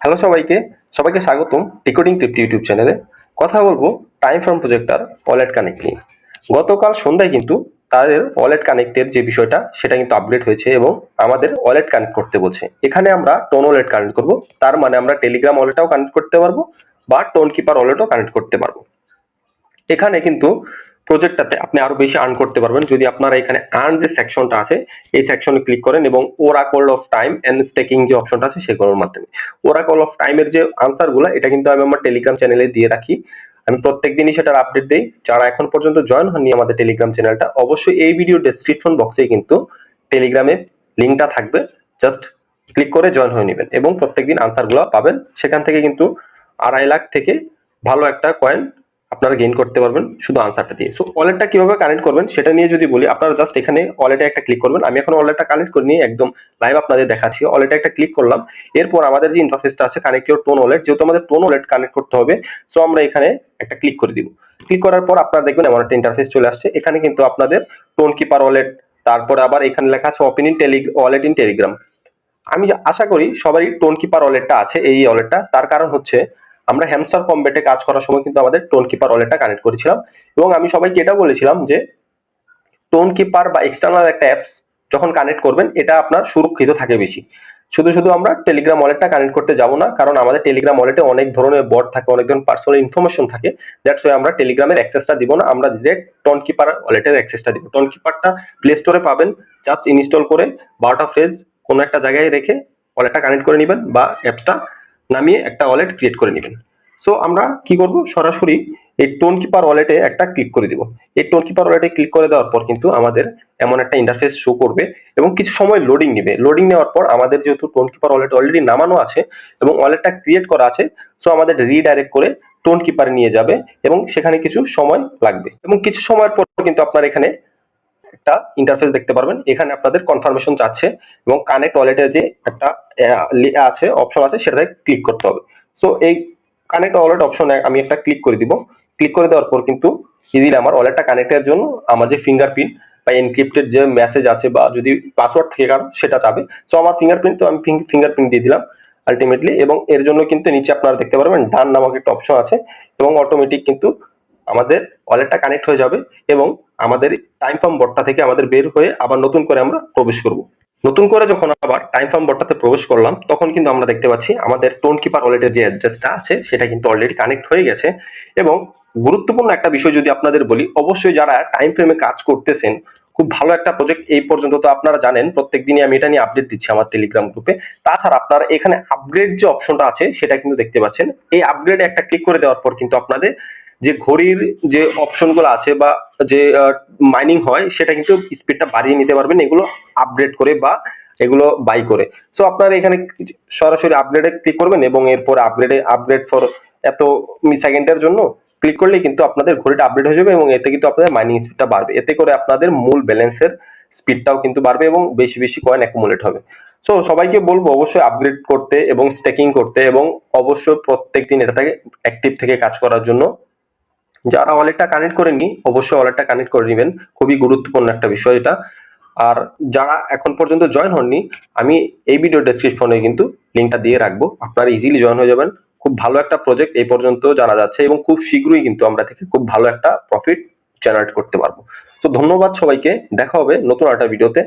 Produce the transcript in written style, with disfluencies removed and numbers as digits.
Hello সবাইকে সবাইকে স্বাগতম ডিকোডিং টিপ ইউটিউব চ্যানেলে। কথা বলবো time from projector wallet connect নিয়ে। গতকাল সন্ধ্যায় কিন্তু তাদের ওয়ালেট কানেক্টের যে বিষয়টা সেটা কিন্তু আপডেট হয়েছে এবং আমাদের ওয়ালেট কানেক্ট করতে বলছে। এখানে আমরা টোন ওয়ালেট কানেক্ট করব, তার মানে আমরা টেলিগ্রাম ওয়ালেটটাও কানেক্ট করতে পারবো বা টোন কিপার ওয়ালেটও কানেক্ট করতে পারবো। এখানে কিন্তু প্রজেক্টটাতে আপনি আরো বেশি আর্ন করতে পারবেন যদি আপনারা এখানে আর্ন যে সেকশনটা আছে এই সেকশনে ক্লিক করেন এবং oracle of time and staking যে অপশনটা আছে সেগুলোর মাধ্যমে। ওরাকল অফ টাইমের যে আনসারগুলো এটা কিন্তু আমি আমার টেলিগ্রাম চ্যানেলে দিয়ে রাখি। আমি প্রত্যেকদিনই সেটার আপডেট দেই। যারা এখন পর্যন্ত জয়েন হননি আমাদের টেলিগ্রাম চ্যানেলটা, অবশ্যই এই ভিডিও ডেসক্রিপশন বক্সে কিন্তু টেলিগ্রামে লিংকটা থাকবে, জাস্ট ক্লিক করে জয়েন হয়ে নেবেন এবং প্রত্যেকদিন আনসারগুলো পাবেন। সেখান থেকে কিন্তু 2.5 লাখ থেকে ভালো একটা কয়েন আপনারা গেইন করতে পারবেন শুধু আনসারটা দিয়ে। সো ওয়ালেটটা কিভাবে কানেক্ট করবেন সেটা নিয়ে যদি বলি, আপনারা জাস্ট এখানে ওয়ালেটে একটা ক্লিক করবেন। আমি এখন ওয়ালেটটা কানেক্ট করে নিয়ে একদম লাইভ আপনাদের দেখাচ্ছি। ওয়ালেটে একটা ক্লিক করলাম, এরপর আমাদের যে ইন্টারফেসটা আছে কানেক্ট ইওর টোন ওয়ালেট, যেহেতু আমাদের টোন ওয়ালেট কানেক্ট করতে হবে সো আমরা এখানে একটা ক্লিক করে দিব। ক্লিক করার পর আপনারা দেখবেন এমন একটা ইন্টারফেস চলে আসছে। এখানে কিন্তু আপনাদের টোন কিপার ওয়ালেট, তারপরে আবার এখানে লেখা আছে open in wallet in Telegram. আমি আশা করি সবারই টোন কিপার ওয়ালেটটা আছে। এই ওয়ালেটটা তার কারণ হচ্ছে আমরা হ্যামস্টার কম্বেটে কাজ করার সময় কিন্তু আমাদের টোন কিপার ওয়ালেটটা কানেক্ট করেছিলাম এবং আমি সবাইকে এটা বলেছিলাম যে টোন কিপার বা এক্সটার্নাল একটা অ্যাপস যখন কানেক্ট করবেন এটা আপনার সুরক্ষিত থাকে বেশি। শুধু শুধু আমরা টেলিগ্রাম ওয়ালেটটা কানেক্ট করতে যাব না, কারণ আমাদের টেলিগ্রাম ওয়ালেটে অনেক ধরনের বট থাকে, অনেক ধরনের পার্সোনাল ইনফরমেশন থাকে। দ্যাটস ওয়াই আমরা টেলিগ্রামের অ্যাক্সেসটা দিব না, আমরা ডিরেক্ট টোন কিপার ওয়ালেটের অ্যাক্সেসটা দিব। টোন কিপারটা প্লে স্টোরে পাবেন, জাস্ট ইনস্টল করে 12টা ফ্রেজ কোনো একটা জায়গায় রেখে ওয়ালেটটা কানেক্ট করে নেবেন বা অ্যাপসটা নামিয়ে একটা ওয়ালেট ক্রিয়েট করে নেবেন। সো আমরা কি করব, সরাসরি এই টোন কিপার ওয়ালেটে একটা ক্লিক করে দিব। এই টোন কিপার ওয়ালেটে ক্লিক করে দেওয়ার পর কিন্তু আমাদের এমন একটা ইন্টারফেস শো করবে এবং কিছু সময় লোডিং নেবে। লোডিং নেওয়ার পর আমাদের যেহেতু টোন কিপার ওয়ালেট অলরেডি নামানো আছে এবং ওয়ালেটটা ক্রিয়েট করা আছে, সো আমাদের রিডাইরেক্ট করে টোন কিপারে নিয়ে যাবে এবং সেখানে কিছু সময় লাগবে এবং কিছু সময়ের পর কিন্তু আপনার এখানে একটা ইন্টারফেস দেখতে পারবেন। এখানে আপনাদের কনফার্মেশন চাচ্ছে এবং কানেক্ট ওয়ালেটের যে একটা আছে অপশন আছে সেটাতে ক্লিক করতে হবে। সো এই কানেক্ট ওয়ালেট অপশনে আমি একটা ক্লিক করে দিব। ক্লিক করে দেওয়ার পর কিন্তু ইজিলি আমার ওয়ালেটটা কানেক্টের জন্য আমার যে ফিঙ্গারপ্রিন্ট বা এনক্রিপ্টেড যে মেসেজ আছে বা যদি পাসওয়ার্ড থেকে কারো সেটা চাবে। সো আমার ফিঙ্গারপ্রিন্ট, তো আমি ফিঙ্গারপ্রিন্ট দিয়ে দিলাম আলটিমেটলি এবং এর জন্য কিন্তু নিচে আপনারা দেখতে পারবেন ডান নামক একটা অপশন আছে এবং অটোমেটিক কিন্তু আমাদের ওয়ালেটটা কানেক্ট হয়ে যাবে এবং আমাদের টাইম ফার্ম বটটা থেকে আমাদের বের হয়ে আবার নতুন করে আমরা প্রবেশ করব। নতুন করে যখন আবার টাইম ফার্ম বটটাতে প্রবেশ করলাম তখন কিন্তু আমরা দেখতে পাচ্ছি আমাদের টোন কিপার ওয়ালেটের যে অ্যাড্রেসটা আছে সেটা কিন্তু অলরেডি কানেক্ট হয়ে গেছে। এবং গুরুত্বপূর্ণ একটা বিষয় যদি আপনাদের বলি, অবশ্যই যারা টাইম ফ্রেমে কাজ করতেছেন, খুব ভালো একটা প্রজেক্ট। এই পর্যন্ত তো আপনারা জানেন প্রত্যেকদিনই আমি এটা নিয়ে আপডেট দিচ্ছি আমার টেলিগ্রাম গ্রুপে। তাছাড়া আপনারা এখানে আপগ্রেড যে অপশনটা আছে সেটা কিন্তু দেখতে পাচ্ছেন। এই আপগ্রেডে একটা ক্লিক করে দেওয়ার পর কিন্তু আপনাদের যে ঘড়ির যে অপশনগুলো আছে বা যে মাইনিং হয় সেটা কিন্তু স্পিডটা বাড়িয়ে নিতে পারবেন এগুলো আপগ্রেড করে বা এগুলো বাই করে। সো আপনারা এখানে সরাসরি আপগ্রেডে ক্লিক করবেন এবং এরপর আপগ্রেড ফর এত সেকেন্ডের জন্য ক্লিক করলেই কিন্তু আপনাদের ঘড়িটা আপডেট হয়ে যাবে এবং এতে কিন্তু আপনাদের মাইনিং স্পিডটা বাড়বে। এতে করে আপনাদের মূল ব্যালেন্সের স্পিডটাও কিন্তু বাড়বে এবং বেশি বেশি কয়েন অ্যাকুমুলেট হবে। সো সবাইকে বলবো অবশ্যই আপগ্রেড করতে এবং স্টেকিং করতে এবং অবশ্যই প্রত্যেকদিন এটাতে অ্যাক্টিভ থেকে কাজ করার জন্য। যারা ওয়ালেটটা কানেক্ট করেননি অবশ্যই ওয়ালেটটা কানেক্ট করে নেবেন, খুবই গুরুত্বপূর্ণ একটা বিষয় এটা। আর যারা এখন পর্যন্ত জয়েন হননি, আমি এই ভিডিও ডেসক্রিপশনে কিন্তু লিংকটা দিয়ে রাখবো, আপনারা ইজিলি জয়েন হয়ে যাবেন। খুব ভালো একটা প্রজেক্ট এই পর্যন্ত জানা যাচ্ছে এবং খুব শীঘ্রই কিন্তু আমরা থেকে খুব ভালো একটা প্রফিট জেনারেট করতে পারবো। তো ধন্যবাদ সবাইকে, দেখা হবে নতুন একটা ভিডিওতে।